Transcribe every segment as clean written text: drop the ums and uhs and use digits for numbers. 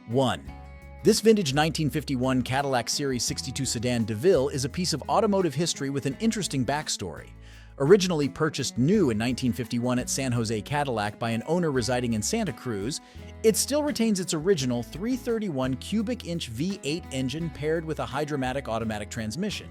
1. This vintage 1951 Cadillac Series 62 sedan DeVille is a piece of automotive history with an interesting backstory. Originally purchased new in 1951 at San Jose Cadillac by an owner residing in Santa Cruz, it still retains its original 331 cubic inch V8 engine paired with a hydromatic automatic transmission.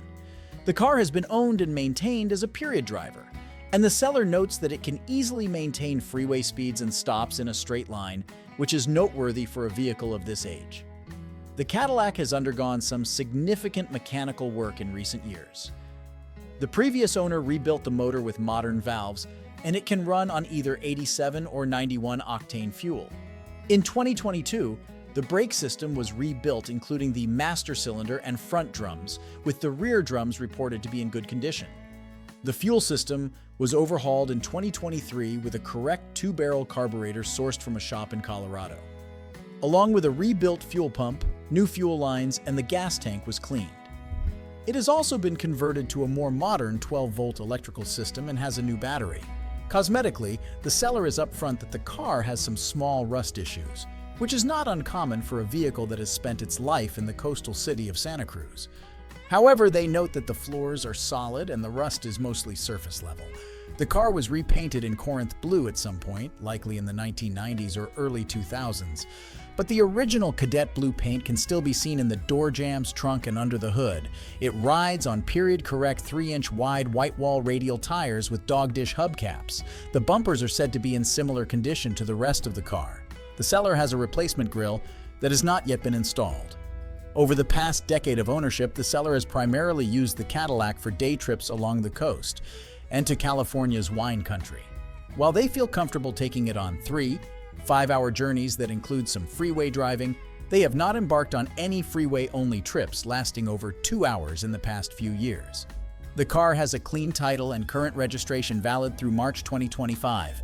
The car has been owned and maintained as a period driver, and the seller notes that it can easily maintain freeway speeds and stops in a straight line, which is noteworthy for a vehicle of this age. The Cadillac has undergone some significant mechanical work in recent years. The previous owner rebuilt the motor with modern valves, and it can run on either 87 or 91 octane fuel. In 2022, the brake system was rebuilt, including the master cylinder and front drums, with the rear drums reported to be in good condition. The fuel system was overhauled in 2023 with a correct two-barrel carburetor sourced from a shop in Colorado. Along with a rebuilt fuel pump, new fuel lines, and the gas tank was cleaned. It has also been converted to a more modern 12-volt electrical system and has a new battery. Cosmetically, the seller is upfront that the car has some small rust issues, which is not uncommon for a vehicle that has spent its life in the coastal city of Santa Cruz. However, they note that the floors are solid and the rust is mostly surface level. The car was repainted in Corinth blue at some point, likely in the 1990s or early 2000s. But the original cadet blue paint can still be seen in the door jambs, trunk, and under the hood. It rides on period-correct 3-inch wide white wall radial tires with dog dish hubcaps. The bumpers are said to be in similar condition to the rest of the car. The seller has a replacement grille that has not yet been installed. Over the past decade of ownership, the seller has primarily used the Cadillac for day trips along the coast and to California's wine country. While they feel comfortable taking it on 3-5-hour journeys that include some freeway driving, they have not embarked on any freeway-only trips lasting over 2 hours in the past few years. The car has a clean title and current registration valid through March 2025.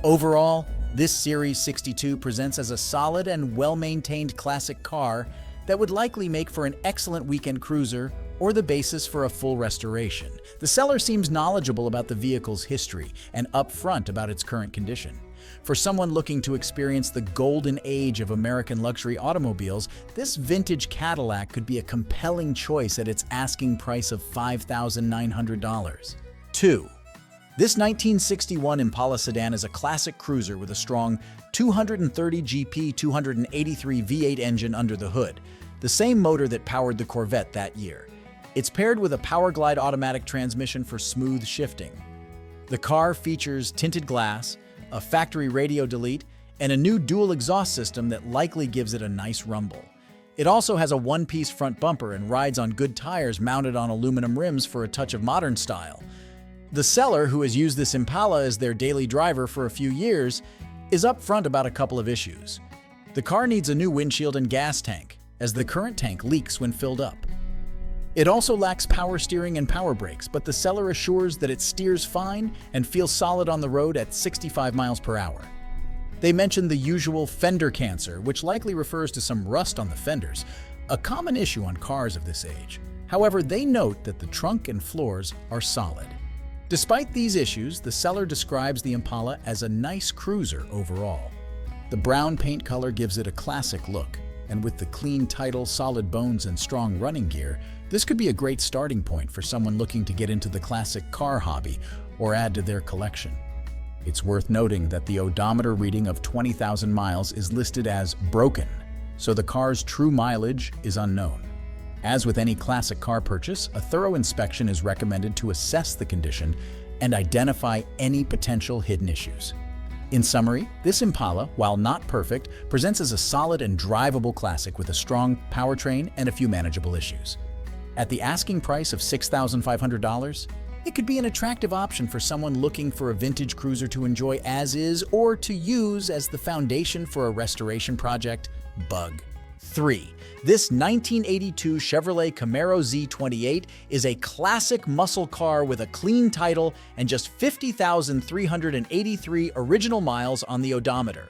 Overall, this Series 62 presents as a solid and well-maintained classic car that would likely make for an excellent weekend cruiser or the basis for a full restoration. The seller seems knowledgeable about the vehicle's history and upfront about its current condition. For someone looking to experience the golden age of American luxury automobiles, this vintage Cadillac could be a compelling choice at its asking price of $5,900. 2. This 1961 Impala sedan is a classic cruiser with a strong 230 GP 283 V8 engine under the hood, the same motor that powered the Corvette that year. It's paired with a Powerglide automatic transmission for smooth shifting. The car features tinted glass, a factory radio delete, and a new dual exhaust system that likely gives it a nice rumble. It also has a one-piece front bumper and rides on good tires mounted on aluminum rims for a touch of modern style. The seller, who has used this Impala as their daily driver for a few years, is upfront about a couple of issues. The car needs a new windshield and gas tank, as the current tank leaks when filled up. It also lacks power steering and power brakes, but the seller assures that it steers fine and feels solid on the road at 65 miles per hour. They mention the usual fender cancer, which likely refers to some rust on the fenders, a common issue on cars of this age. However, they note that the trunk and floors are solid. Despite these issues, the seller describes the Impala as a nice cruiser overall. The brown paint color gives it a classic look, and with the clean title, solid bones, and strong running gear, this could be a great starting point for someone looking to get into the classic car hobby or add to their collection. It's worth noting that the odometer reading of 20,000 miles is listed as broken, so the car's true mileage is unknown. As with any classic car purchase, a thorough inspection is recommended to assess the condition and identify any potential hidden issues. In summary, this Impala, while not perfect, presents as a solid and drivable classic with a strong powertrain and a few manageable issues. At the asking price of $6,500, it could be an attractive option for someone looking for a vintage cruiser to enjoy as is or to use as the foundation for a restoration project. 3. This 1982 Chevrolet Camaro Z28 is a classic muscle car with a clean title and just 50,383 original miles on the odometer.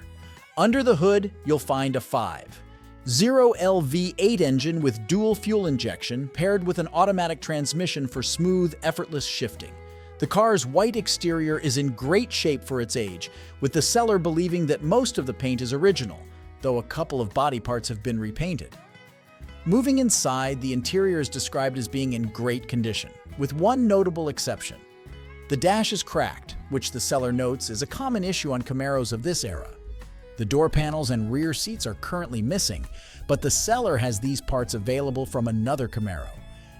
Under the hood, you'll find a 5.0L V8 engine with dual fuel injection paired with an automatic transmission for smooth, effortless shifting. The car's white exterior is in great shape for its age, with the seller believing that most of the paint is original. though a couple of body parts have been repainted. Moving inside, the interior is described as being in great condition, with one notable exception. The dash is cracked, which the seller notes is a common issue on Camaros of this era. The door panels and rear seats are currently missing, but the seller has these parts available from another Camaro.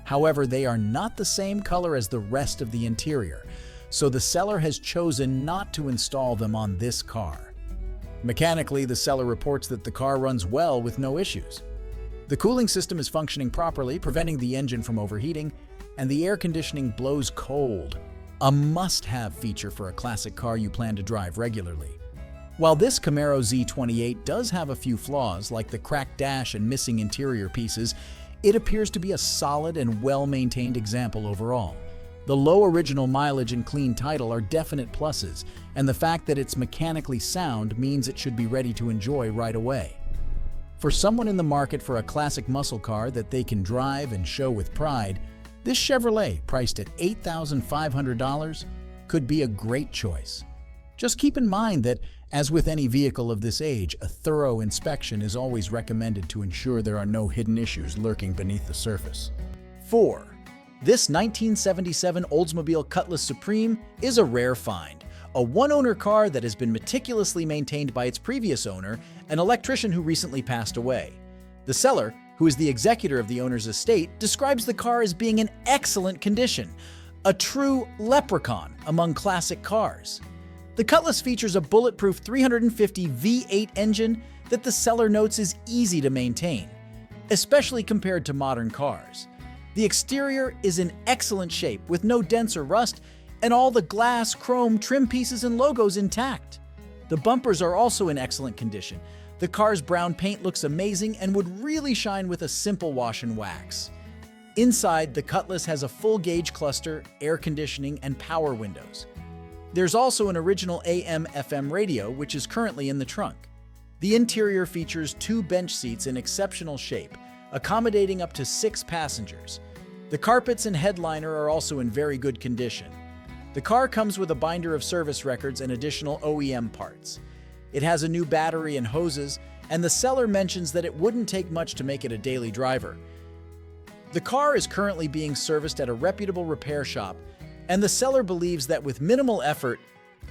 However, they are not the same color as the rest of the interior, so the seller has chosen not to install them on this car. Mechanically, the seller reports that the car runs well with no issues. The cooling system is functioning properly, preventing the engine from overheating, and the air conditioning blows cold, a must-have feature for a classic car you plan to drive regularly. While this Camaro Z28 does have a few flaws, like the cracked dash and missing interior pieces, it appears to be a solid and well-maintained example overall. The low original mileage and clean title are definite pluses, and the fact that it's mechanically sound means it should be ready to enjoy right away. For someone in the market for a classic muscle car that they can drive and show with pride, this Chevrolet, priced at $8,500, could be a great choice. Just keep in mind that, as with any vehicle of this age, a thorough inspection is always recommended to ensure there are no hidden issues lurking beneath the surface. 4. This 1977 Oldsmobile Cutless Supreme is a rare find, a one-owner car that has been meticulously maintained by its previous owner, an electrician who recently passed away. The seller, who is the executor of the owner's estate, describes the car as being in excellent condition, a true leprechaun among classic cars. The Cutless features a bulletproof 350 V8 engine that the seller notes is easy to maintain, especially compared to modern cars. The exterior is in excellent shape with no dents or rust, and all the glass, chrome, trim pieces and logos intact. The bumpers are also in excellent condition. The car's brown paint looks amazing and would really shine with a simple wash and wax. Inside, the Cutless has a full-gauge cluster, air conditioning, and power windows. There's also an original AM/FM radio, which is currently in the trunk. The interior features 2 bench seats in exceptional shape, accommodating up to 6 passengers. The carpets and headliner are also in very good condition. The car comes with a binder of service records and additional OEM parts. It has a new battery and hoses, and the seller mentions that it wouldn't take much to make it a daily driver. The car is currently being serviced at a reputable repair shop, and the seller believes that with minimal effort,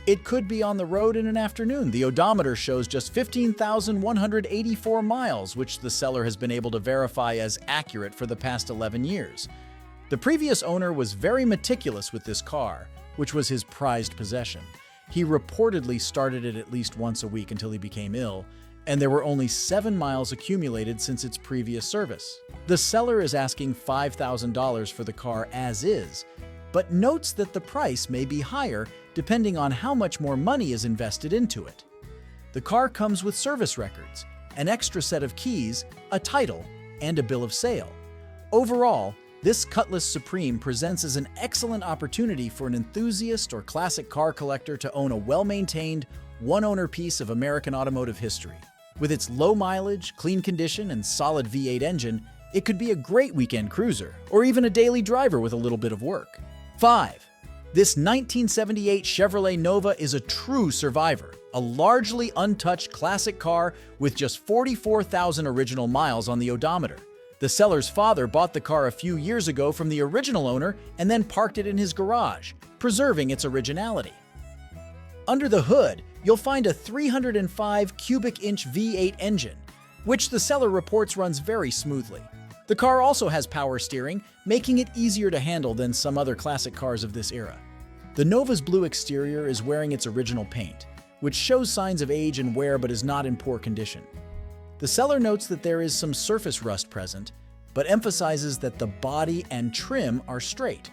it could be on the road in an afternoon. The odometer shows just 15,184 miles, which the seller has been able to verify as accurate for the past 11 years. The previous owner was very meticulous with this car, which was his prized possession. He reportedly started it at least once a week until he became ill, and there were only 7 miles accumulated since its previous service. The seller is asking $5,000 for the car as is, but notes that the price may be higher depending on how much more money is invested into it. The car comes with service records, an extra set of keys, a title, and a bill of sale. Overall, this Cutless Supreme presents as an excellent opportunity for an enthusiast or classic car collector to own a well-maintained, one-owner piece of American automotive history. With its low mileage, clean condition, and solid V8 engine, it could be a great weekend cruiser, or even a daily driver with a little bit of work. 5. This 1978 Chevrolet Nova is a true survivor, a largely untouched classic car with just 44,000 original miles on the odometer. The seller's father bought the car a few years ago from the original owner and then parked it in his garage, preserving its originality. Under the hood, you'll find a 305 cubic inch V8 engine, which the seller reports runs very smoothly. The car also has power steering, making it easier to handle than some other classic cars of this era. The Nova's blue exterior is wearing its original paint, which shows signs of age and wear but is not in poor condition. The seller notes that there is some surface rust present, but emphasizes that the body and trim are straight.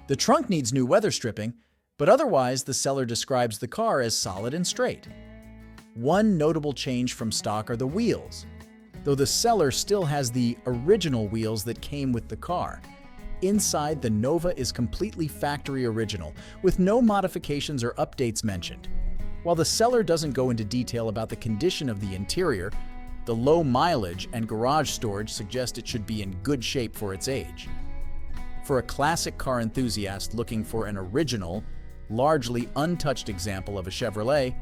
The trunk needs new weather stripping, but otherwise the seller describes the car as solid and straight. One notable change from stock are the wheels, though the seller still has the original wheels that came with the car. Inside, the Nova is completely factory original, with no modifications or updates mentioned. While the seller doesn't go into detail about the condition of the interior, the low mileage and garage storage suggest it should be in good shape for its age. For a classic car enthusiast looking for an original, largely untouched example of a Chevrolet,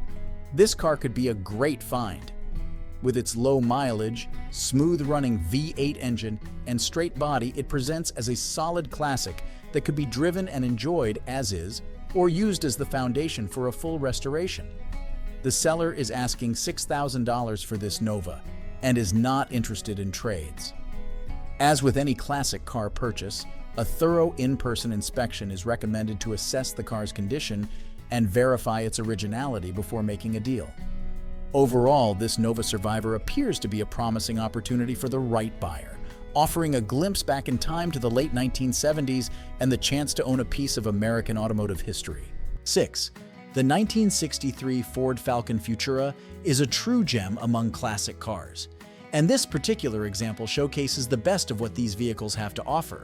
this car could be a great find. With its low mileage, smooth-running V8 engine, and straight body, it presents as a solid classic that could be driven and enjoyed as is, or used as the foundation for a full restoration. The seller is asking $6,000 for this Nova and is not interested in trades. As with any classic car purchase, a thorough in-person inspection is recommended to assess the car's condition and verify its originality before making a deal. Overall, this Nova Survivor appears to be a promising opportunity for the right buyer, offering a glimpse back in time to the late 1970s and the chance to own a piece of American automotive history. 6. The 1963 Ford Falcon Futura is a true gem among classic cars, and this particular example showcases the best of what these vehicles have to offer.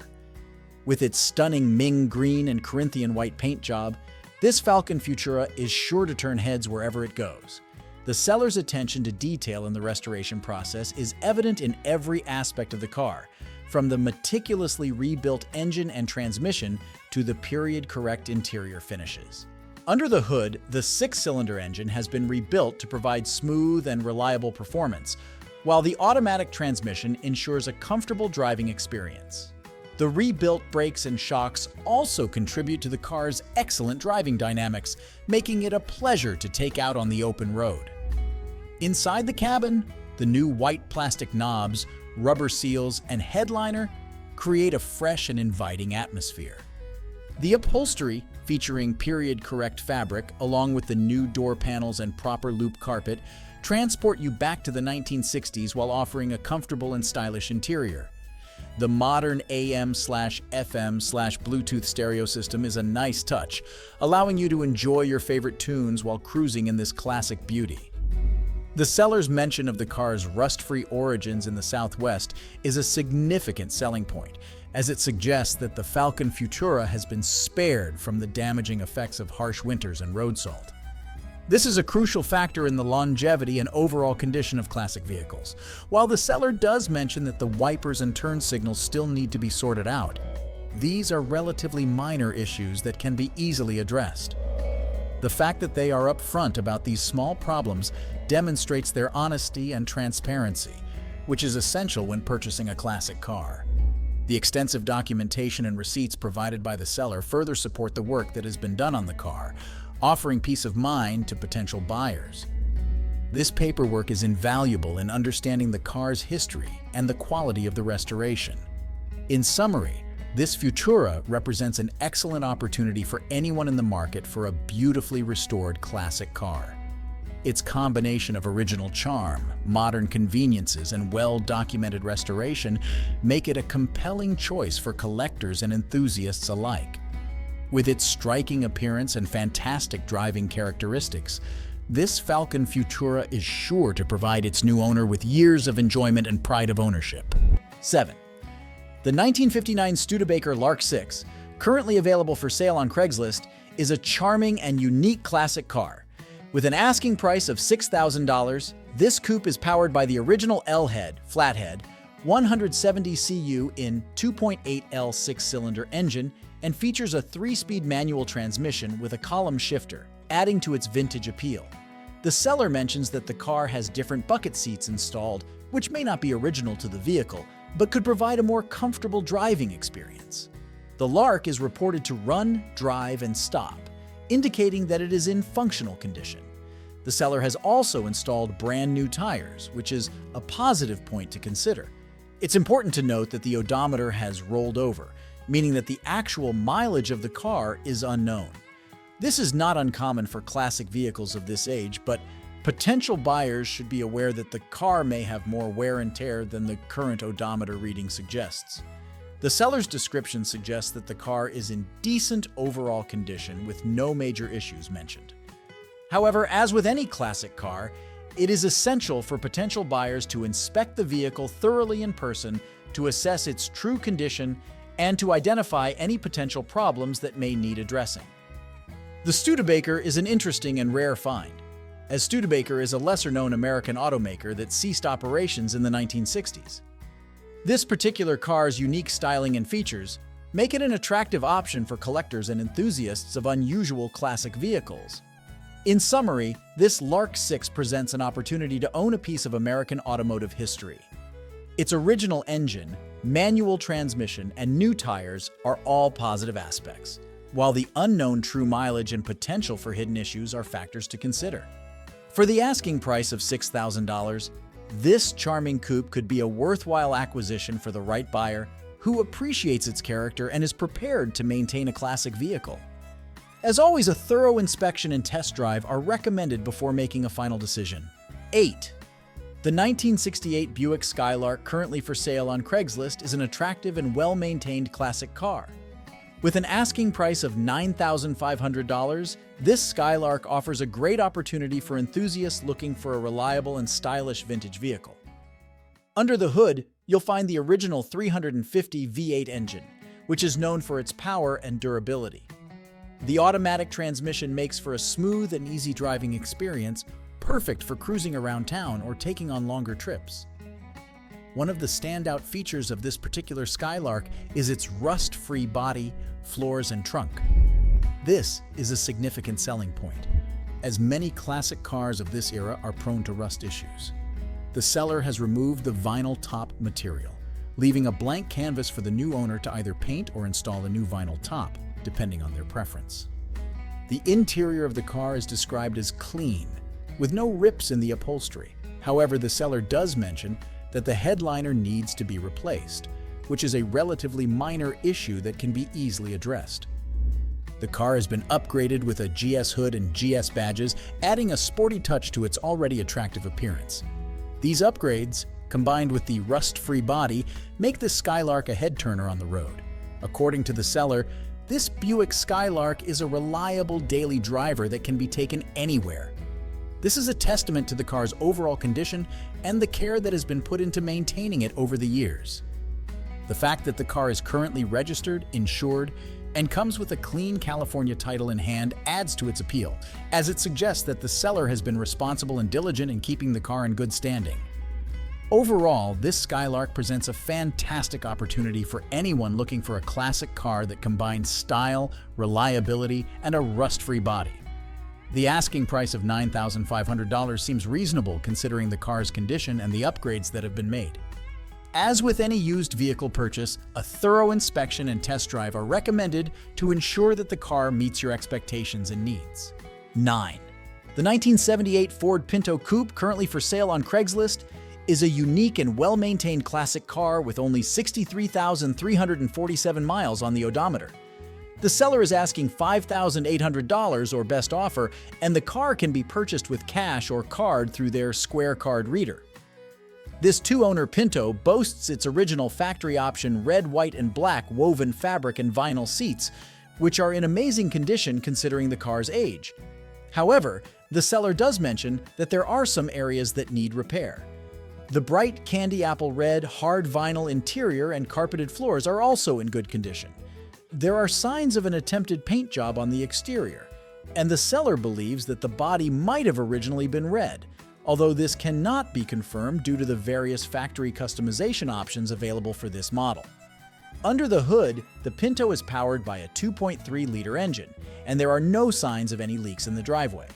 With its stunning Ming green and Corinthian white paint job, this Falcon Futura is sure to turn heads wherever it goes. The seller's attention to detail in the restoration process is evident in every aspect of the car, from the meticulously rebuilt engine and transmission to the period-correct interior finishes. Under the hood, the 6-cylinder engine has been rebuilt to provide smooth and reliable performance, while the automatic transmission ensures a comfortable driving experience. The rebuilt brakes and shocks also contribute to the car's excellent driving dynamics, making it a pleasure to take out on the open road. Inside the cabin, the new white plastic knobs, rubber seals, and headliner create a fresh and inviting atmosphere. The upholstery, featuring period-correct fabric, along with the new door panels and proper loop carpet, transport you back to the 1960s while offering a comfortable and stylish interior. The modern AM/FM/Bluetooth stereo system is a nice touch, allowing you to enjoy your favorite tunes while cruising in this classic beauty. The seller's mention of the car's rust-free origins in the Southwest is a significant selling point, as it suggests that the Falcon Futura has been spared from the damaging effects of harsh winters and road salt. This is a crucial factor in the longevity and overall condition of classic vehicles. While the seller does mention that the wipers and turn signals still need to be sorted out, these are relatively minor issues that can be easily addressed. The fact that they are upfront about these small problems demonstrates their honesty and transparency, which is essential when purchasing a classic car. The extensive documentation and receipts provided by the seller further support the work that has been done on the car, offering peace of mind to potential buyers. This paperwork is invaluable in understanding the car's history and the quality of the restoration. In summary, this Futura represents an excellent opportunity for anyone in the market for a beautifully restored classic car. Its combination of original charm, modern conveniences, and well-documented restoration make it a compelling choice for collectors and enthusiasts alike. With its striking appearance and fantastic driving characteristics, this Falcon Futura is sure to provide its new owner with years of enjoyment and pride of ownership. 7. The 1959 Studebaker Lark 6, currently available for sale on Craigslist, is a charming and unique classic car. With an asking price of $6,000, this coupe is powered by the original L-head, flathead, 170 cu in 2.8L 6-cylinder engine and features a 3-speed manual transmission with a column shifter, adding to its vintage appeal. The seller mentions that the car has different bucket seats installed, which may not be original to the vehicle, but could provide a more comfortable driving experience. The Lark is reported to run, drive, and stop, indicating that it is in functional condition. The seller has also installed brand new tires, which is a positive point to consider. It's important to note that the odometer has rolled over, meaning that the actual mileage of the car is unknown. This is not uncommon for classic vehicles of this age, but potential buyers should be aware that the car may have more wear and tear than the current odometer reading suggests. The seller's description suggests that the car is in decent overall condition with no major issues mentioned. However, as with any classic car, it is essential for potential buyers to inspect the vehicle thoroughly in person to assess its true condition and to identify any potential problems that may need addressing. The Studebaker is an interesting and rare find, as Studebaker is a lesser-known American automaker that ceased operations in the 1960s. This particular car's unique styling and features make it an attractive option for collectors and enthusiasts of unusual classic vehicles. In summary, this Lark 6 presents an opportunity to own a piece of American automotive history. Its original engine, manual transmission, and new tires are all positive aspects, while the unknown true mileage and potential for hidden issues are factors to consider. For the asking price of $6,000, this charming coupe could be a worthwhile acquisition for the right buyer who appreciates its character and is prepared to maintain a classic vehicle. As always, a thorough inspection and test drive are recommended before making a final decision. 8. The 1968 Buick Skylark, currently for sale on Craigslist, is an attractive and well-maintained classic car. With an asking price of $9,500, this Skylark offers a great opportunity for enthusiasts looking for a reliable and stylish vintage vehicle. Under the hood, you'll find the original 350 V8 engine, which is known for its power and durability. The automatic transmission makes for a smooth and easy driving experience, perfect for cruising around town or taking on longer trips. One of the standout features of this particular Skylark is its rust-free body, floors, and trunk. This is a significant selling point, as many classic cars of this era are prone to rust issues. The seller has removed the vinyl top material, leaving a blank canvas for the new owner to either paint or install a new vinyl top, depending on their preference. The interior of the car is described as clean, with no rips in the upholstery. However, the seller does mention that the headliner needs to be replaced, which is a relatively minor issue that can be easily addressed. The car has been upgraded with a GS hood and GS badges, adding a sporty touch to its already attractive appearance. These upgrades, combined with the rust-free body, make the Skylark a head-turner on the road. According to the seller, this Buick Skylark is a reliable daily driver that can be taken anywhere. This is a testament to the car's overall condition and the care that has been put into maintaining it over the years. The fact that the car is currently registered, insured, and comes with a clean California title in hand adds to its appeal, as it suggests that the seller has been responsible and diligent in keeping the car in good standing. Overall, this Skylark presents a fantastic opportunity for anyone looking for a classic car that combines style, reliability, and a rust-free body. The asking price of $9,500 seems reasonable considering the car's condition and the upgrades that have been made. As with any used vehicle purchase, a thorough inspection and test drive are recommended to ensure that the car meets your expectations and needs. 9. The 1978 Ford Pinto Coupe, currently for sale on Craigslist, is a unique and well-maintained classic car with only 63,347 miles on the odometer. The seller is asking $5,800 or best offer, and the car can be purchased with cash or card through their Square Card reader. This two-owner Pinto boasts its original factory option red, white, and black woven fabric and vinyl seats, which are in amazing condition considering the car's age. However, the seller does mention that there are some areas that need repair. The bright candy apple red, hard vinyl interior and carpeted floors are also in good condition. There are signs of an attempted paint job on the exterior, and the seller believes that the body might have originally been red, although this cannot be confirmed due to the various factory customization options available for this model. Under the hood, the Pinto is powered by a 2.3-liter engine, and there are no signs of any leaks in the driveway.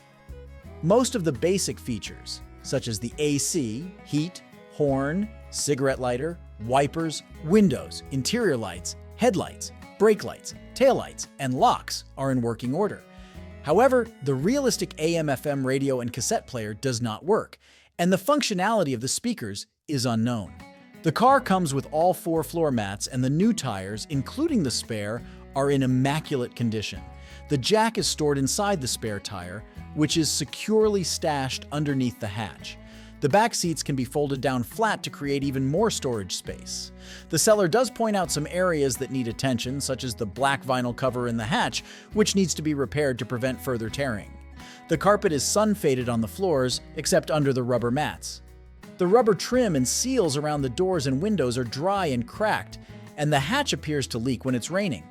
Most of the basic features, such as the AC, heat, horn, cigarette lighter, wipers, windows, interior lights, headlights, brake lights, taillights, and locks are in working order. However, the realistic AM/FM radio and cassette player does not work, and the functionality of the speakers is unknown. The car comes with all 4 floor mats, and the new tires, including the spare, are in immaculate condition. The jack is stored inside the spare tire, which is securely stashed underneath the hatch. The back seats can be folded down flat to create even more storage space. The seller does point out some areas that need attention, such as the black vinyl cover in the hatch, which needs to be repaired to prevent further tearing. The carpet is sun-faded on the floors, except under the rubber mats. The rubber trim and seals around the doors and windows are dry and cracked, and the hatch appears to leak when it's raining.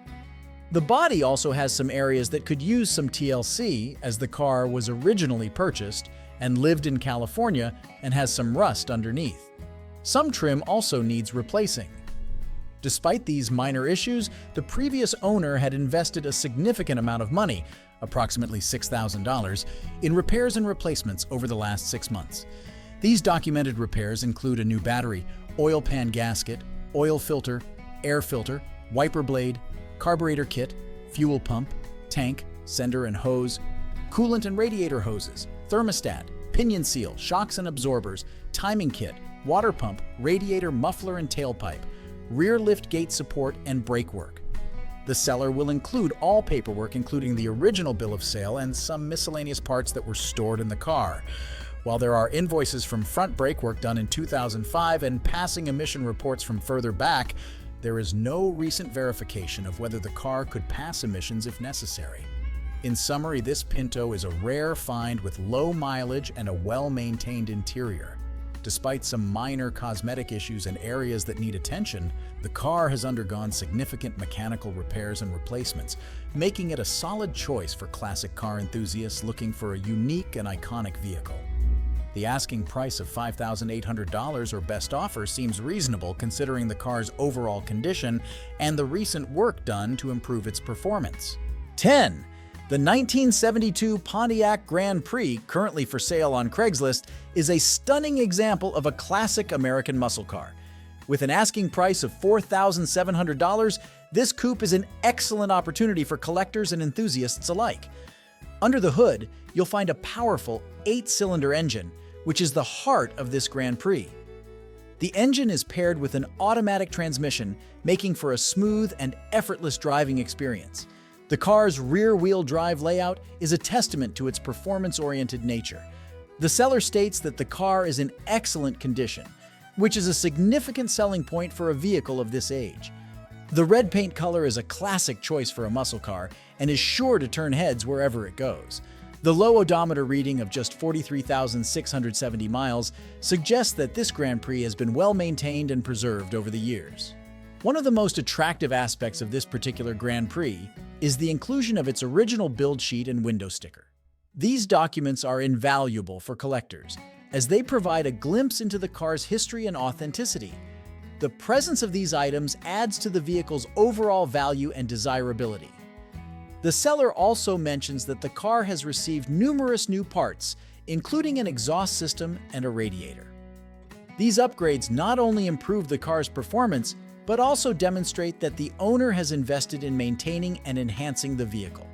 The body also has some areas that could use some TLC, as the car was originally purchased and lived in California and has some rust underneath. Some trim also needs replacing. Despite these minor issues, the previous owner had invested a significant amount of money, approximately $6,000, in repairs and replacements over the last 6 months. These documented repairs include a new battery, oil pan gasket, oil filter, air filter, wiper blade, carburetor kit, fuel pump, tank, sender and hose, coolant and radiator hoses, thermostat, pinion seal, shocks and absorbers, timing kit, water pump, radiator, muffler and tailpipe, rear lift gate support, and brake work. The seller will include all paperwork, including the original bill of sale and some miscellaneous parts that were stored in the car. While there are invoices from front brake work done in 2005 and passing emission reports from further back, there is no recent verification of whether the car could pass emissions if necessary. In summary, this Pinto is a rare find with low mileage and a well-maintained interior. Despite some minor cosmetic issues and areas that need attention, the car has undergone significant mechanical repairs and replacements, making it a solid choice for classic car enthusiasts looking for a unique and iconic vehicle. The asking price of $5,800 or best offer seems reasonable considering the car's overall condition and the recent work done to improve its performance. 10. The 1972 Pontiac Grand Prix, currently for sale on Craigslist, is a stunning example of a classic American muscle car. With an asking price of $4,700, this coupe is an excellent opportunity for collectors and enthusiasts alike. Under the hood, you'll find a powerful 8-cylinder engine, which is the heart of this Grand Prix. The engine is paired with an automatic transmission, making for a smooth and effortless driving experience. The car's rear-wheel drive layout is a testament to its performance-oriented nature. The seller states that the car is in excellent condition, which is a significant selling point for a vehicle of this age. The red paint color is a classic choice for a muscle car and is sure to turn heads wherever it goes. The low odometer reading of just 43,670 miles suggests that this Grand Prix has been well maintained and preserved over the years. One of the most attractive aspects of this particular Grand Prix is the inclusion of its original build sheet and window sticker. These documents are invaluable for collectors, as they provide a glimpse into the car's history and authenticity. The presence of these items adds to the vehicle's overall value and desirability. The seller also mentions that the car has received numerous new parts, including an exhaust system and a radiator. These upgrades not only improve the car's performance, but also demonstrate that the owner has invested in maintaining and enhancing the vehicle.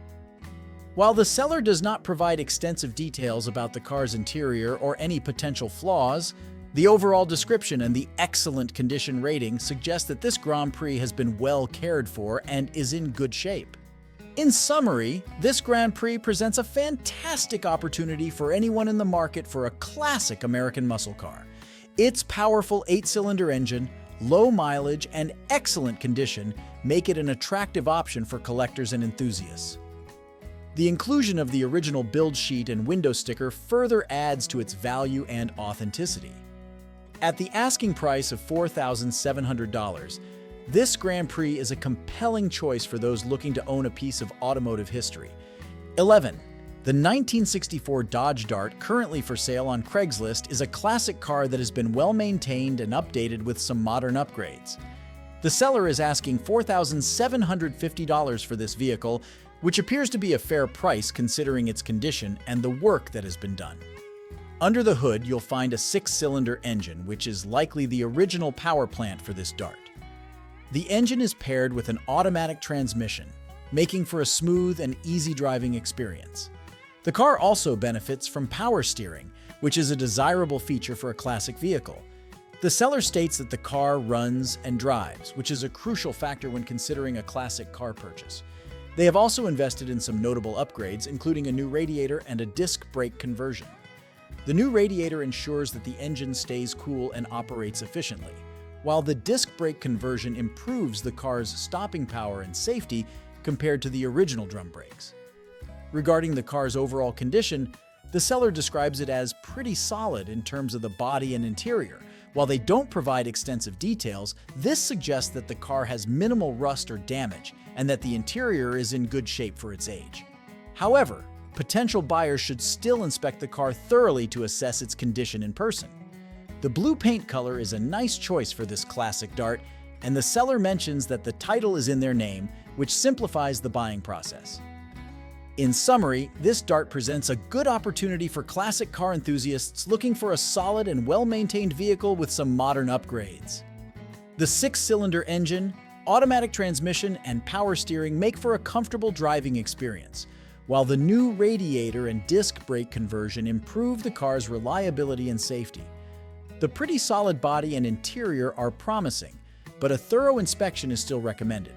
While the seller does not provide extensive details about the car's interior or any potential flaws, the overall description and the excellent condition rating suggest that this Grand Prix has been well cared for and is in good shape. In summary, this Grand Prix presents a fantastic opportunity for anyone in the market for a classic American muscle car. Its powerful 8-cylinder engine, low mileage, and excellent condition make it an attractive option for collectors and enthusiasts. The inclusion of the original build sheet and window sticker further adds to its value and authenticity. At the asking price of $4,700, this Grand Prix is a compelling choice for those looking to own a piece of automotive history. 11. The 1964 Dodge Dart, currently for sale on Craigslist, is a classic car that has been well maintained and updated with some modern upgrades. The seller is asking $4,750 for this vehicle, which appears to be a fair price considering its condition and the work that has been done. Under the hood, you'll find a 6-cylinder engine, which is likely the original power plant for this Dart. The engine is paired with an automatic transmission, making for a smooth and easy driving experience. The car also benefits from power steering, which is a desirable feature for a classic vehicle. The seller states that the car runs and drives, which is a crucial factor when considering a classic car purchase. They have also invested in some notable upgrades, including a new radiator and a disc brake conversion. The new radiator ensures that the engine stays cool and operates efficiently, while the disc brake conversion improves the car's stopping power and safety compared to the original drum brakes. Regarding the car's overall condition, the seller describes it as pretty solid in terms of the body and interior. While they don't provide extensive details, this suggests that the car has minimal rust or damage and that the interior is in good shape for its age. However, potential buyers should still inspect the car thoroughly to assess its condition in person. The blue paint color is a nice choice for this classic Dart, and the seller mentions that the title is in their name, which simplifies the buying process. In summary, this Dart presents a good opportunity for classic car enthusiasts looking for a solid and well-maintained vehicle with some modern upgrades. The 6-cylinder engine, automatic transmission, and power steering make for a comfortable driving experience, while the new radiator and disc brake conversion improve the car's reliability and safety. The pretty solid body and interior are promising, but a thorough inspection is still recommended.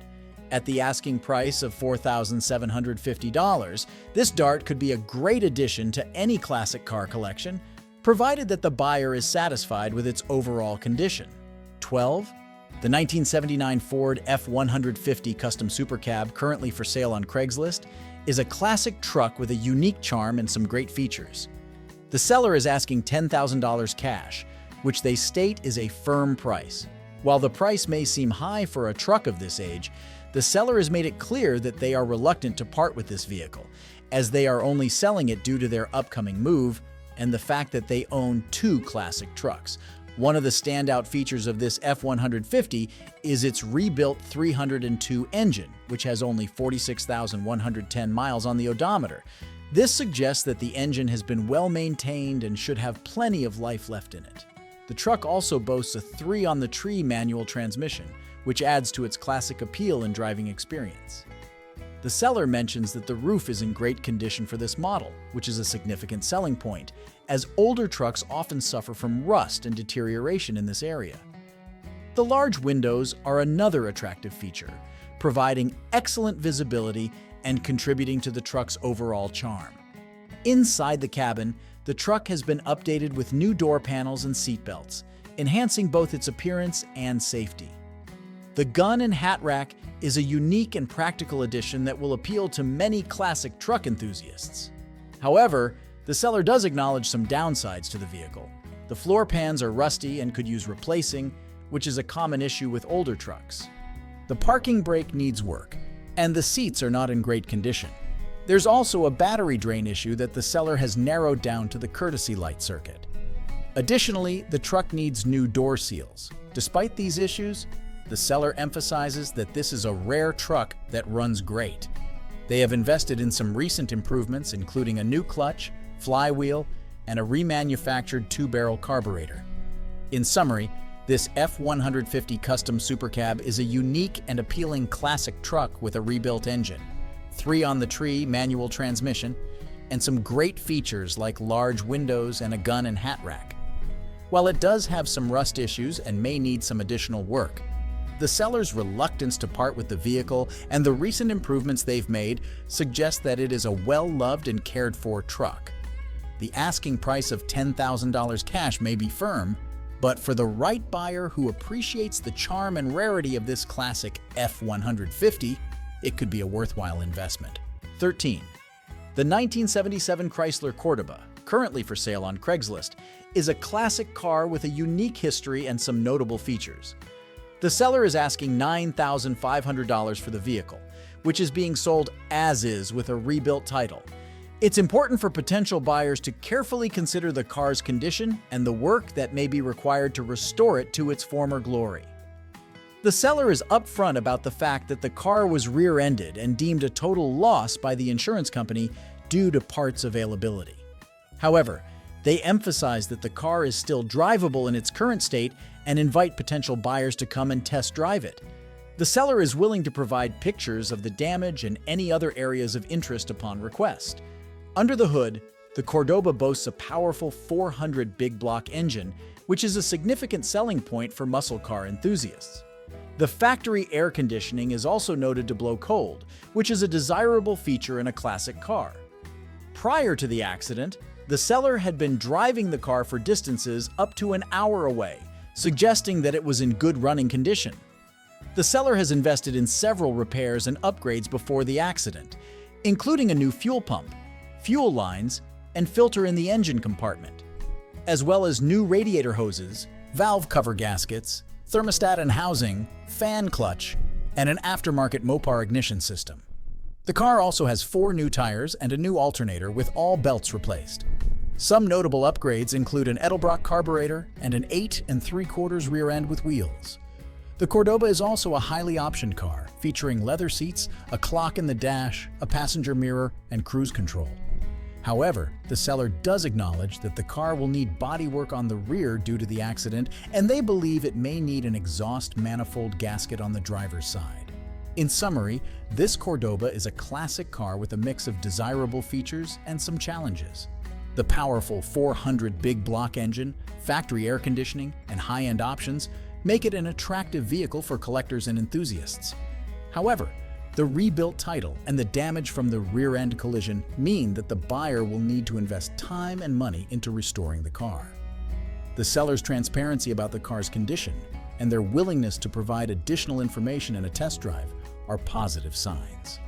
At the asking price of $4,750, this Dart could be a great addition to any classic car collection, provided that the buyer is satisfied with its overall condition. 12. The 1979 Ford F-150 Custom Super Cab, currently for sale on Craigslist, is a classic truck with a unique charm and some great features. The seller is asking $10,000 cash, which they state is a firm price. While the price may seem high for a truck of this age, the seller has made it clear that they are reluctant to part with this vehicle, as they are only selling it due to their upcoming move and the fact that they own 2 classic trucks. One of the standout features of this F-150 is its rebuilt 302 engine, which has only 46,110 miles on the odometer. This suggests that the engine has been well maintained and should have plenty of life left in it. The truck also boasts a 3-on-the-tree manual transmission, which adds to its classic appeal and driving experience. The seller mentions that the roof is in great condition for this model, which is a significant selling point, as older trucks often suffer from rust and deterioration in this area. The large windows are another attractive feature, providing excellent visibility and contributing to the truck's overall charm. Inside the cabin, the truck has been updated with new door panels and seat belts, enhancing both its appearance and safety. The gun and hat rack is a unique and practical addition that will appeal to many classic truck enthusiasts. However, the seller does acknowledge some downsides to the vehicle. The floor pans are rusty and could use replacing, which is a common issue with older trucks. The parking brake needs work, and the seats are not in great condition. There's also a battery drain issue that the seller has narrowed down to the courtesy light circuit. Additionally, the truck needs new door seals. Despite these issues, the seller emphasizes that this is a rare truck that runs great. They have invested in some recent improvements, including a new clutch, flywheel, and a remanufactured 2-barrel carburetor. In summary, this F-150 Custom Super Cab is a unique and appealing classic truck with a rebuilt engine, 3-on-the-tree manual transmission, and some great features like large windows and a gun and hat rack. While it does have some rust issues and may need some additional work, the seller's reluctance to part with the vehicle and the recent improvements they've made suggest that it is a well-loved and cared-for truck. The asking price of $10,000 cash may be firm, but for the right buyer who appreciates the charm and rarity of this classic F-150, it could be a worthwhile investment. 13. The 1977 Chrysler Cordoba, currently for sale on Craigslist, is a classic car with a unique history and some notable features. The seller is asking $9,500 for the vehicle, which is being sold as is with a rebuilt title. It's important for potential buyers to carefully consider the car's condition and the work that may be required to restore it to its former glory. The seller is upfront about the fact that the car was rear-ended and deemed a total loss by the insurance company due to parts availability. However, they emphasize that the car is still drivable in its current state and invite potential buyers to come and test drive it. The seller is willing to provide pictures of the damage and any other areas of interest upon request. Under the hood, the Cordoba boasts a powerful 400 big block engine, which is a significant selling point for muscle car enthusiasts. The factory air conditioning is also noted to blow cold, which is a desirable feature in a classic car. Prior to the accident, the seller had been driving the car for distances up to an hour away, suggesting that it was in good running condition. The seller has invested in several repairs and upgrades before the accident, including a new fuel pump, fuel lines, and filter in the engine compartment, as well as new radiator hoses, valve cover gaskets, thermostat and housing, fan clutch, and an aftermarket Mopar ignition system. The car also has 4 new tires and a new alternator with all belts replaced. Some notable upgrades include an Edelbrock carburetor and an 8 3/4 rear end with wheels. The Cordoba is also a highly optioned car, featuring leather seats, a clock in the dash, a passenger mirror, and cruise control. However, the seller does acknowledge that the car will need bodywork on the rear due to the accident, and they believe it may need an exhaust manifold gasket on the driver's side. In summary, this Cordoba is a classic car with a mix of desirable features and some challenges. The powerful 400 big block engine, factory air conditioning, and high-end options make it an attractive vehicle for collectors and enthusiasts. However, the rebuilt title and the damage from the rear-end collision mean that the buyer will need to invest time and money into restoring the car. The seller's transparency about the car's condition and their willingness to provide additional information in a test drive are positive signs.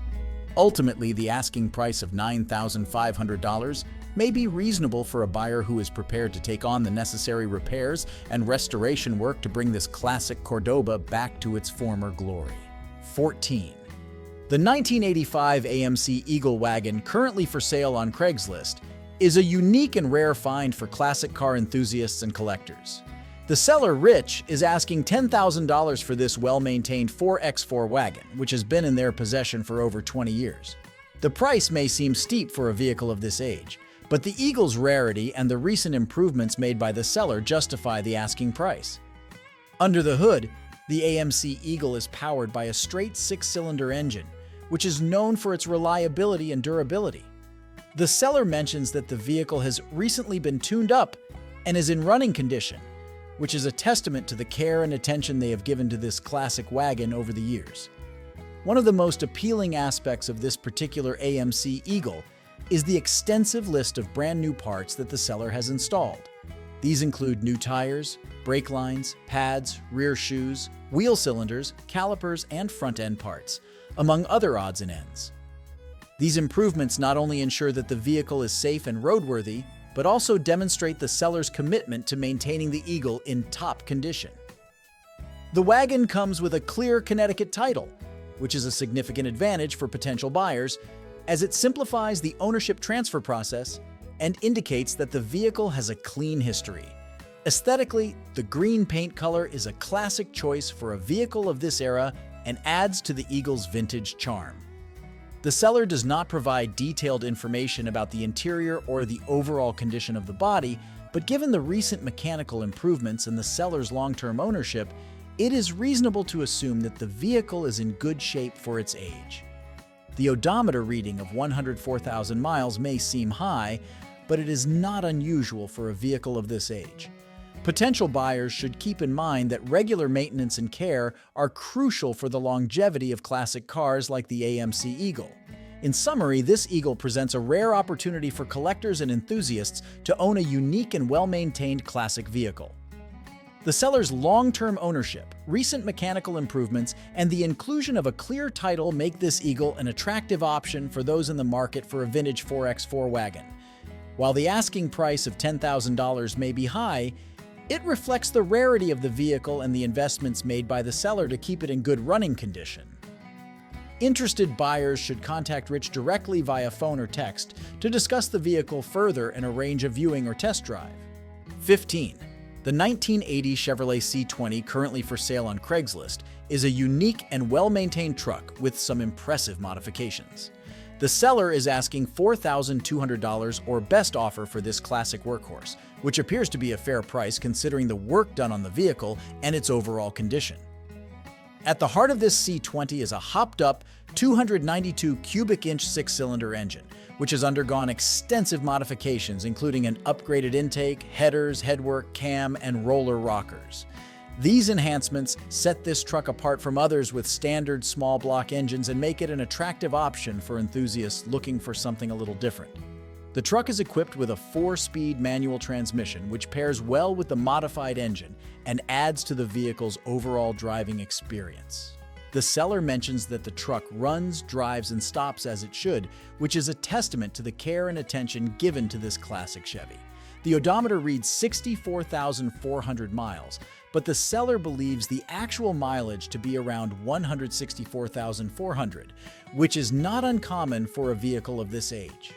Ultimately, the asking price of $9,500 may be reasonable for a buyer who is prepared to take on the necessary repairs and restoration work to bring this classic Cordoba back to its former glory. 14. The 1985 AMC Eagle wagon, currently for sale on Craigslist, is a unique and rare find for classic car enthusiasts and collectors. The seller, Rich, is asking $10,000 for this well-maintained 4x4 wagon, which has been in their possession for over 20 years. The price may seem steep for a vehicle of this age, but the Eagle's rarity and the recent improvements made by the seller justify the asking price. Under the hood, the AMC Eagle is powered by a straight six-cylinder engine, which is known for its reliability and durability. The seller mentions that the vehicle has recently been tuned up and is in running condition, which is a testament to the care and attention they have given to this classic wagon over the years. One of the most appealing aspects of this particular AMC Eagle is the extensive list of brand new parts that the seller has installed. These include new tires, brake lines, pads, rear shoes, wheel cylinders, calipers, and front-end parts, among other odds and ends. These improvements not only ensure that the vehicle is safe and roadworthy, but also demonstrate the seller's commitment to maintaining the Eagle in top condition. The wagon comes with a clear Connecticut title, which is a significant advantage for potential buyers, as it simplifies the ownership transfer process and indicates that the vehicle has a clean history. Aesthetically, the green paint color is a classic choice for a vehicle of this era and adds to the Eagle's vintage charm. The seller does not provide detailed information about the interior or the overall condition of the body, but given the recent mechanical improvements and the seller's long-term ownership, it is reasonable to assume that the vehicle is in good shape for its age. The odometer reading of 104,000 miles may seem high, but it is not unusual for a vehicle of this age. Potential buyers should keep in mind that regular maintenance and care are crucial for the longevity of classic cars like the AMC Eagle. In summary, this Eagle presents a rare opportunity for collectors and enthusiasts to own a unique and well-maintained classic vehicle. The seller's long-term ownership, recent mechanical improvements, and the inclusion of a clear title make this Eagle an attractive option for those in the market for a vintage 4x4 wagon. While the asking price of $10,000 may be high, it reflects the rarity of the vehicle and the investments made by the seller to keep it in good running condition. Interested buyers should contact Rich directly via phone or text to discuss the vehicle further and arrange a viewing or test drive. 15. The 1980 Chevrolet C20, currently for sale on Craigslist, is a unique and well-maintained truck with some impressive modifications. The seller is asking $4,200 or best offer for this classic workhorse, which appears to be a fair price considering the work done on the vehicle and its overall condition. At the heart of this C20 is a hopped-up 292 cubic inch six-cylinder engine, which has undergone extensive modifications including an upgraded intake, headers, headwork, cam, and roller rockers. These enhancements set this truck apart from others with standard small block engines and make it an attractive option for enthusiasts looking for something a little different. The truck is equipped with a 4-speed manual transmission, which pairs well with the modified engine and adds to the vehicle's overall driving experience. The seller mentions that the truck runs, drives, and stops as it should, which is a testament to the care and attention given to this classic Chevy. The odometer reads 64,400 miles, but the seller believes the actual mileage to be around 164,400, which is not uncommon for a vehicle of this age.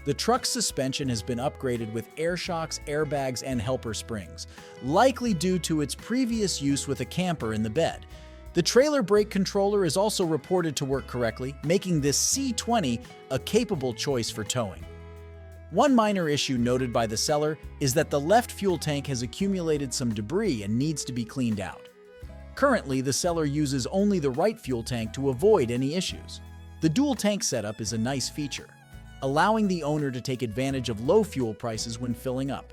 The truck's suspension has been upgraded with air shocks, airbags, and helper springs, likely due to its previous use with a camper in the bed. The trailer brake controller is also reported to work correctly, making this C20 a capable choice for towing. One minor issue noted by the seller is that the left fuel tank has accumulated some debris and needs to be cleaned out. Currently, the seller uses only the right fuel tank to avoid any issues. The dual tank setup is a nice feature, allowing the owner to take advantage of low fuel prices when filling up.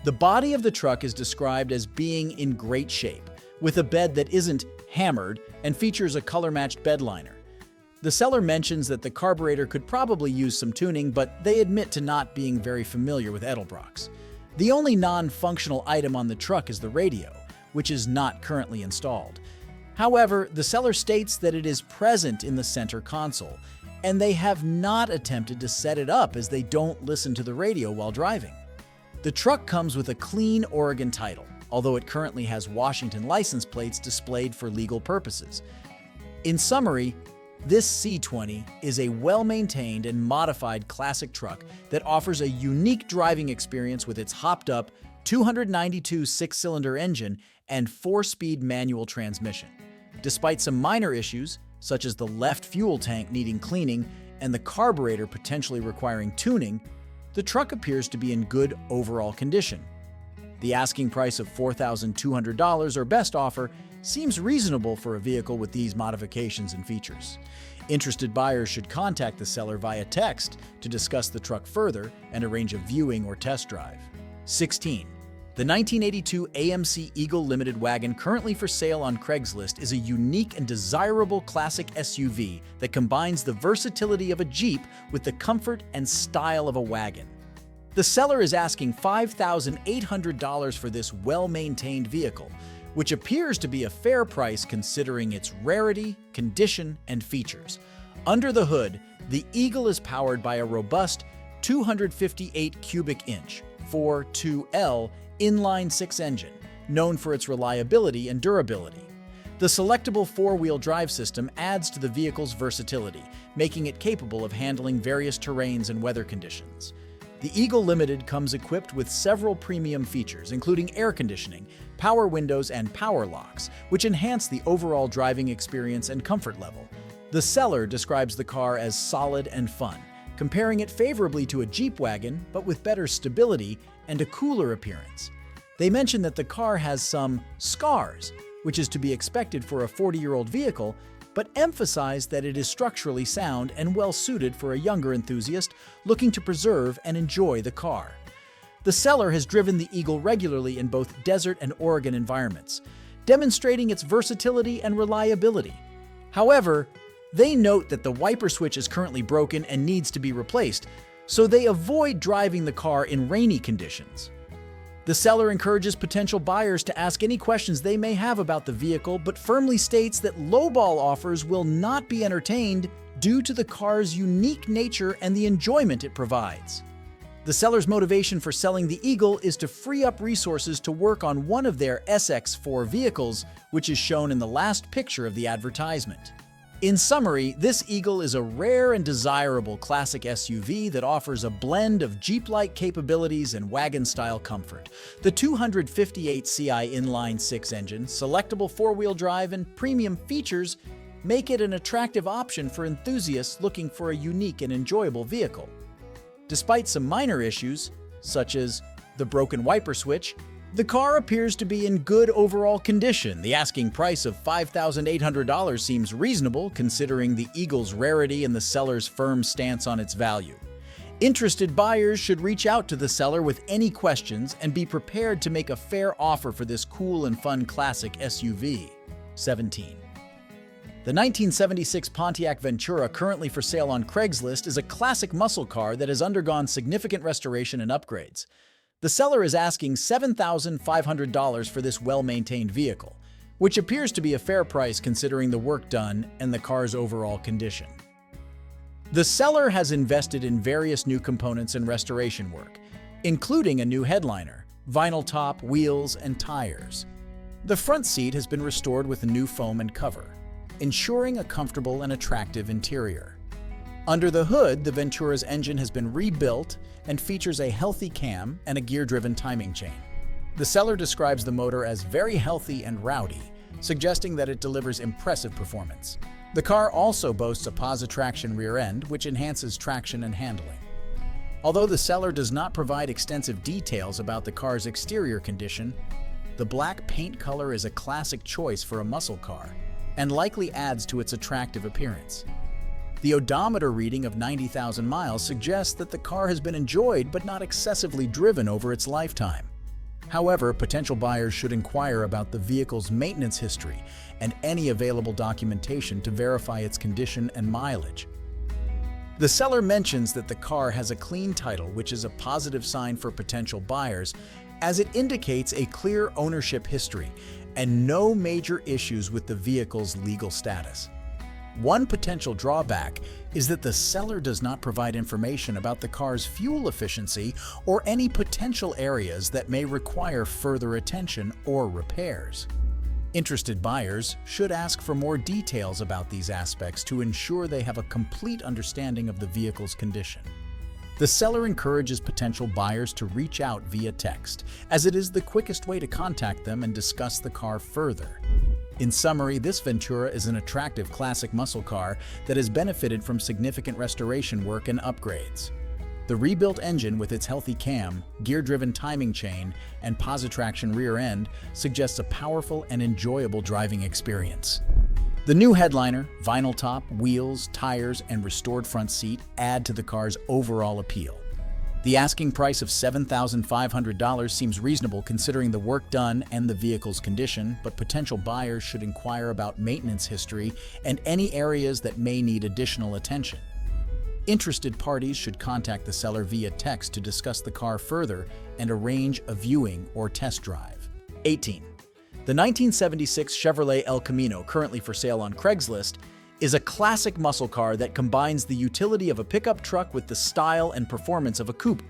The body of the truck is described as being in great shape, with a bed that isn't hammered and features a color-matched bed liner. The seller mentions that the carburetor could probably use some tuning, but they admit to not being very familiar with Edelbrock's. The only non-functional item on the truck is the radio, which is not currently installed. However, the seller states that it is present in the center console, and they have not attempted to set it up as they don't listen to the radio while driving. The truck comes with a clean Oregon title, although it currently has Washington license plates displayed for legal purposes. In summary, this C20 is a well-maintained and modified classic truck that offers a unique driving experience with its hopped-up 292 six-cylinder engine and 4-speed manual transmission. Despite some minor issues, such as the left fuel tank needing cleaning and the carburetor potentially requiring tuning, the truck appears to be in good overall condition. The asking price of $4,200 or best offer seems reasonable for a vehicle with these modifications and features. Interested buyers should contact the seller via text to discuss the truck further and arrange a viewing or test drive. 16. The 1982 AMC Eagle Limited wagon currently for sale on Craigslist is a unique and desirable classic SUV that combines the versatility of a Jeep with the comfort and style of a wagon. The seller is asking $5,800 for this well-maintained vehicle, which appears to be a fair price considering its rarity, condition, and features. Under the hood, the Eagle is powered by a robust 258 cubic inch 4.2L inline-six engine, known for its reliability and durability. The selectable four-wheel drive system adds to the vehicle's versatility, making it capable of handling various terrains and weather conditions. The Eagle Limited comes equipped with several premium features, including air conditioning, power windows, and power locks, which enhance the overall driving experience and comfort level. The seller describes the car as solid and fun, comparing it favorably to a Jeep wagon, but with better stability and a cooler appearance. They mention that the car has some scars, which is to be expected for a 40-year-old vehicle, but emphasize that it is structurally sound and well-suited for a younger enthusiast looking to preserve and enjoy the car. The seller has driven the Eagle regularly in both desert and Oregon environments, demonstrating its versatility and reliability. However, they note that the wiper switch is currently broken and needs to be replaced, so they avoid driving the car in rainy conditions. The seller encourages potential buyers to ask any questions they may have about the vehicle, but firmly states that lowball offers will not be entertained due to the car's unique nature and the enjoyment it provides. The seller's motivation for selling the Eagle is to free up resources to work on one of their SX4 vehicles, which is shown in the last picture of the advertisement. In summary, this Eagle is a rare and desirable classic SUV that offers a blend of Jeep-like capabilities and wagon-style comfort. The 258 CI inline-six engine, selectable four-wheel drive, and premium features make it an attractive option for enthusiasts looking for a unique and enjoyable vehicle. Despite some minor issues, such as the broken wiper switch, the car appears to be in good overall condition. The asking price of $5,800 seems reasonable considering the Eagle's rarity and the seller's firm stance on its value. Interested buyers should reach out to the seller with any questions and be prepared to make a fair offer for this cool and fun classic SUV. 17. The 1976 Pontiac Ventura currently for sale on Craigslist is a classic muscle car that has undergone significant restoration and upgrades. The seller is asking $7,500 for this well-maintained vehicle, which appears to be a fair price considering the work done and the car's overall condition. The seller has invested in various new components and restoration work, including a new headliner, vinyl top, wheels, and tires. The front seat has been restored with a new foam and cover, ensuring a comfortable and attractive interior. Under the hood, the Ventura's engine has been rebuilt and features a healthy cam and a gear-driven timing chain. The seller describes the motor as very healthy and rowdy, suggesting that it delivers impressive performance. The car also boasts a posi-traction rear end, which enhances traction and handling. Although the seller does not provide extensive details about the car's exterior condition, the black paint color is a classic choice for a muscle car and likely adds to its attractive appearance. The odometer reading of 90,000 miles suggests that the car has been enjoyed but not excessively driven over its lifetime. However, potential buyers should inquire about the vehicle's maintenance history and any available documentation to verify its condition and mileage. The seller mentions that the car has a clean title, which is a positive sign for potential buyers, as it indicates a clear ownership history and no major issues with the vehicle's legal status. One potential drawback is that the seller does not provide information about the car's fuel efficiency or any potential areas that may require further attention or repairs. Interested buyers should ask for more details about these aspects to ensure they have a complete understanding of the vehicle's condition. The seller encourages potential buyers to reach out via text, as it is the quickest way to contact them and discuss the car further. In summary, this Ventura is an attractive classic muscle car that has benefited from significant restoration work and upgrades. The rebuilt engine with its healthy cam, gear-driven timing chain, and posi-traction rear end suggests a powerful and enjoyable driving experience. The new headliner, vinyl top, wheels, tires, and restored front seat add to the car's overall appeal. The asking price of $7,500 seems reasonable considering the work done and the vehicle's condition, but potential buyers should inquire about maintenance history and any areas that may need additional attention. Interested parties should contact the seller via text to discuss the car further and arrange a viewing or test drive. 18. The 1976 Chevrolet El Camino, currently for sale on Craigslist, is a classic muscle car that combines the utility of a pickup truck with the style and performance of a coupe.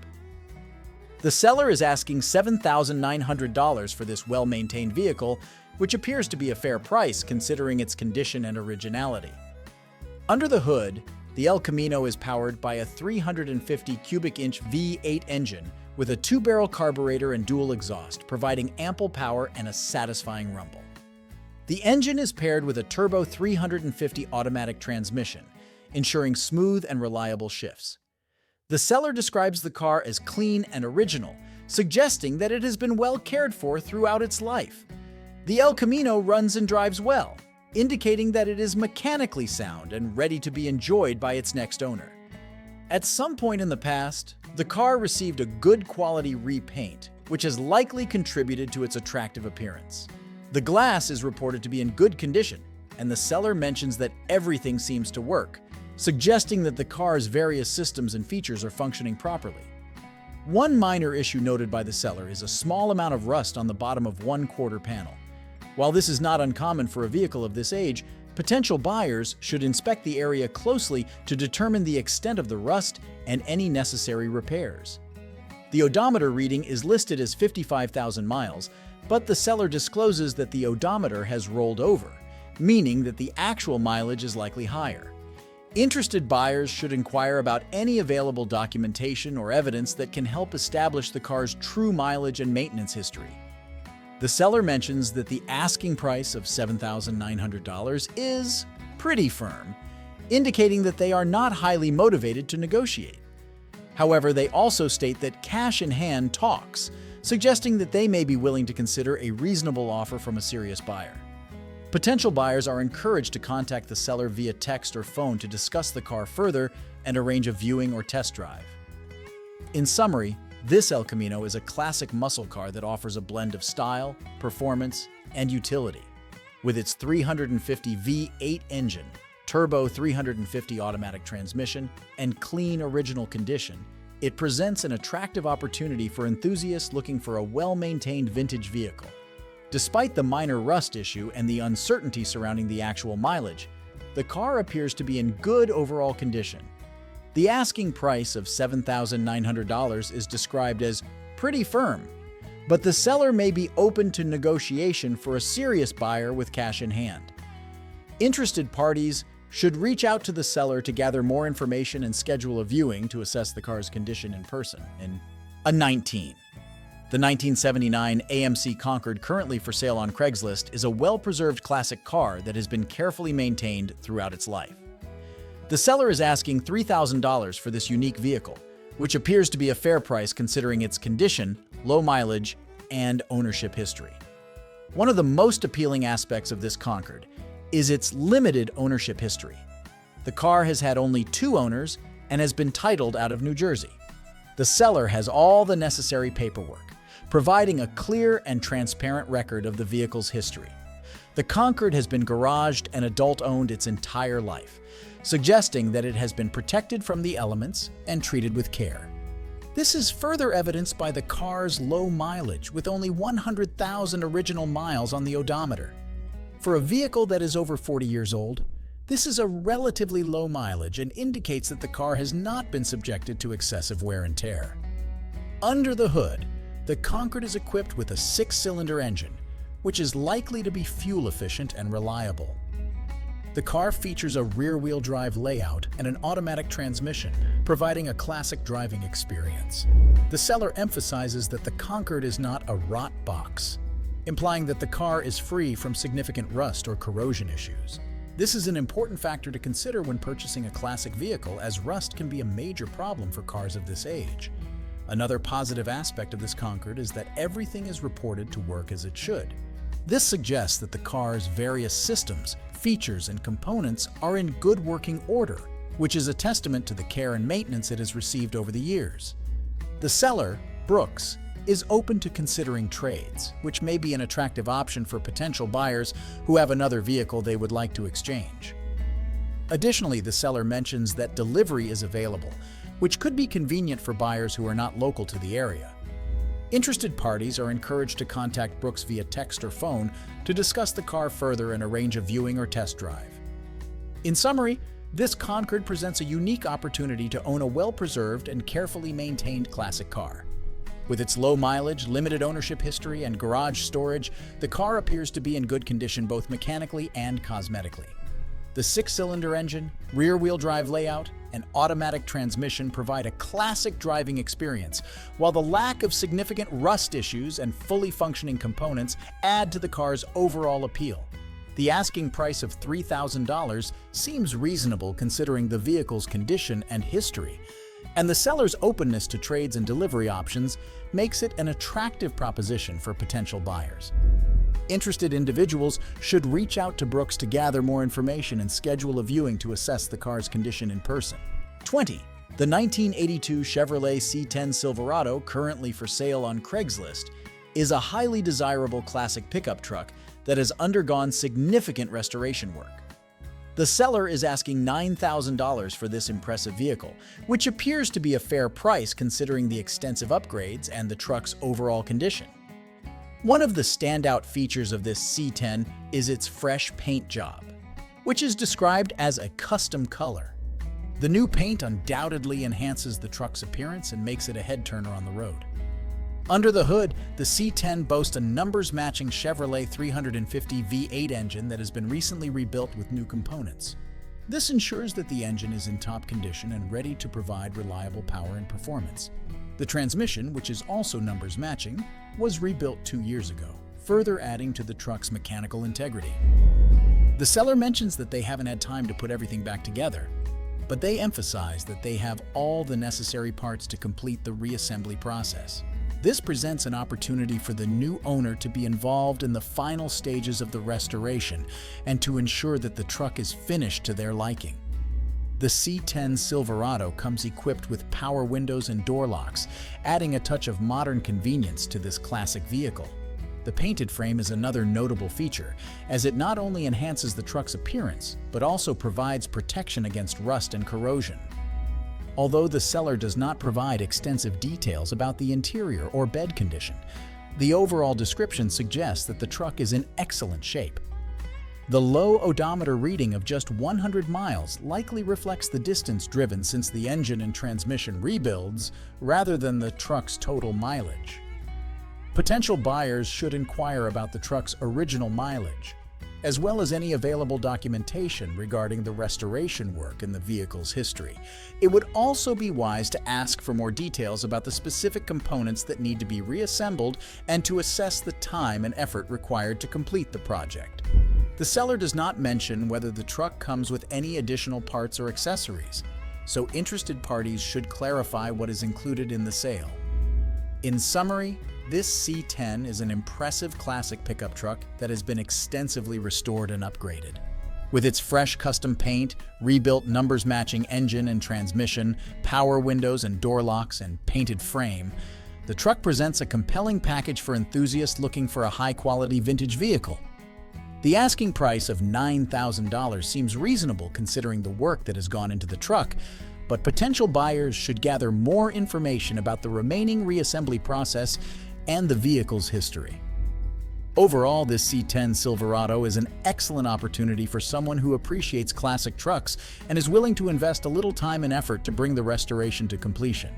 The seller is asking $7,900 for this well-maintained vehicle, which appears to be a fair price considering its condition and originality. Under the hood, the El Camino is powered by a 350 cubic inch V8 engine with a 2-barrel carburetor and dual exhaust, providing ample power and a satisfying rumble. The engine is paired with a turbo 350 automatic transmission, ensuring smooth and reliable shifts. The seller describes the car as clean and original, suggesting that it has been well cared for throughout its life. The El Camino runs and drives well, indicating that it is mechanically sound and ready to be enjoyed by its next owner. At some point in the past, the car received a good quality repaint, which has likely contributed to its attractive appearance. The glass is reported to be in good condition, and the seller mentions that everything seems to work, suggesting that the car's various systems and features are functioning properly. One minor issue noted by the seller is a small amount of rust on the bottom of one quarter panel. While this is not uncommon for a vehicle of this age, potential buyers should inspect the area closely to determine the extent of the rust and any necessary repairs. The odometer reading is listed as 55,000 miles, but the seller discloses that the odometer has rolled over, meaning that the actual mileage is likely higher. Interested buyers should inquire about any available documentation or evidence that can help establish the car's true mileage and maintenance history. The seller mentions that the asking price of $7,900 is pretty firm, indicating that they are not highly motivated to negotiate. However, they also state that cash in hand talks, suggesting that they may be willing to consider a reasonable offer from a serious buyer. Potential buyers are encouraged to contact the seller via text or phone to discuss the car further and arrange a viewing or test drive. In summary, this El Camino is a classic muscle car that offers a blend of style, performance, and utility. With its 350 V8 engine, turbo 350 automatic transmission, and clean original condition, it presents an attractive opportunity for enthusiasts looking for a well-maintained vintage vehicle. Despite the minor rust issue and the uncertainty surrounding the actual mileage, the car appears to be in good overall condition. The asking price of $7,900 is described as pretty firm, but the seller may be open to negotiation for a serious buyer with cash in hand. Interested parties should reach out to the seller to gather more information and schedule a viewing to assess the car's condition in person. In a 19. The 1979 AMC Conquer, currently for sale on Craigslist, is a well-preserved classic car that has been carefully maintained throughout its life. The seller is asking $3,000 for this unique vehicle, which appears to be a fair price considering its condition, low mileage, and ownership history. One of the most appealing aspects of this Conquer is its limited ownership history. The car has had only 2 owners and has been titled out of New Jersey. The seller has all the necessary paperwork, providing a clear and transparent record of the vehicle's history. The Conquer has been garaged and adult-owned its entire life, suggesting that it has been protected from the elements and treated with care. This is further evidenced by the car's low mileage, with only 100,000 original miles on the odometer. For a vehicle that is over 40 years old, this is a relatively low mileage and indicates that the car has not been subjected to excessive wear and tear. Under the hood, the Conquer is equipped with a 6-cylinder engine, which is likely to be fuel-efficient and reliable. The car features a rear-wheel drive layout and an automatic transmission, providing a classic driving experience. The seller emphasizes that the Conquer is not a rot box, implying that the car is free from significant rust or corrosion issues. This is an important factor to consider when purchasing a classic vehicle, as rust can be a major problem for cars of this age. Another positive aspect of this Conquer is that everything is reported to work as it should. This suggests that the car's various systems, features, and components are in good working order, which is a testament to the care and maintenance it has received over the years. The seller, Brooks, is open to considering trades, which may be an attractive option for potential buyers who have another vehicle they would like to exchange. Additionally, the seller mentions that delivery is available, which could be convenient for buyers who are not local to the area. Interested parties are encouraged to contact Brooks via text or phone to discuss the car further and arrange a viewing or test drive. In summary, this Conquer presents a unique opportunity to own a well-preserved and carefully maintained classic car. With its low mileage, limited ownership history, and garage storage, the car appears to be in good condition both mechanically and cosmetically. The 6-cylinder engine, rear-wheel drive layout, and automatic transmission provide a classic driving experience, while the lack of significant rust issues and fully functioning components add to the car's overall appeal. The asking price of $3,000 seems reasonable considering the vehicle's condition and history, and the seller's openness to trades and delivery options makes it an attractive proposition for potential buyers. Interested individuals should reach out to Brooks to gather more information and schedule a viewing to assess the car's condition in person. 20. The 1982 Chevrolet C10 Silverado, currently for sale on Craigslist, is a highly desirable classic pickup truck that has undergone significant restoration work. The seller is asking $9,000 for this impressive vehicle, which appears to be a fair price considering the extensive upgrades and the truck's overall condition. One of the standout features of this C10 is its fresh paint job, which is described as a custom color. The new paint undoubtedly enhances the truck's appearance and makes it a head-turner on the road. Under the hood, the C10 boasts a numbers-matching Chevrolet 350 V8 engine that has been recently rebuilt with new components. This ensures that the engine is in top condition and ready to provide reliable power and performance. The transmission, which is also numbers-matching, was rebuilt 2 years ago, further adding to the truck's mechanical integrity. The seller mentions that they haven't had time to put everything back together, but they emphasize that they have all the necessary parts to complete the reassembly process. This presents an opportunity for the new owner to be involved in the final stages of the restoration and to ensure that the truck is finished to their liking. The C10 Silverado comes equipped with power windows and door locks, adding a touch of modern convenience to this classic vehicle. The painted frame is another notable feature, as it not only enhances the truck's appearance, but also provides protection against rust and corrosion. Although the seller does not provide extensive details about the interior or bed condition, the overall description suggests that the truck is in excellent shape. The low odometer reading of just 100 miles likely reflects the distance driven since the engine and transmission rebuilds rather than the truck's total mileage. Potential buyers should inquire about the truck's original mileage. as well as any available documentation regarding the restoration work in the vehicle's history. It would also be wise to ask for more details about the specific components that need to be reassembled and to assess the time and effort required to complete the project. The seller does not mention whether the truck comes with any additional parts or accessories, so interested parties should clarify what is included in the sale. In summary, this C10 is an impressive classic pickup truck that has been extensively restored and upgraded. With its fresh custom paint, rebuilt numbers-matching engine and transmission, power windows and door locks, and painted frame, the truck presents a compelling package for enthusiasts looking for a high-quality vintage vehicle. The asking price of $9,000 seems reasonable considering the work that has gone into the truck, but potential buyers should gather more information about the remaining reassembly process and the vehicle's history. Overall, this C10 Silverado is an excellent opportunity for someone who appreciates classic trucks and is willing to invest a little time and effort to bring the restoration to completion.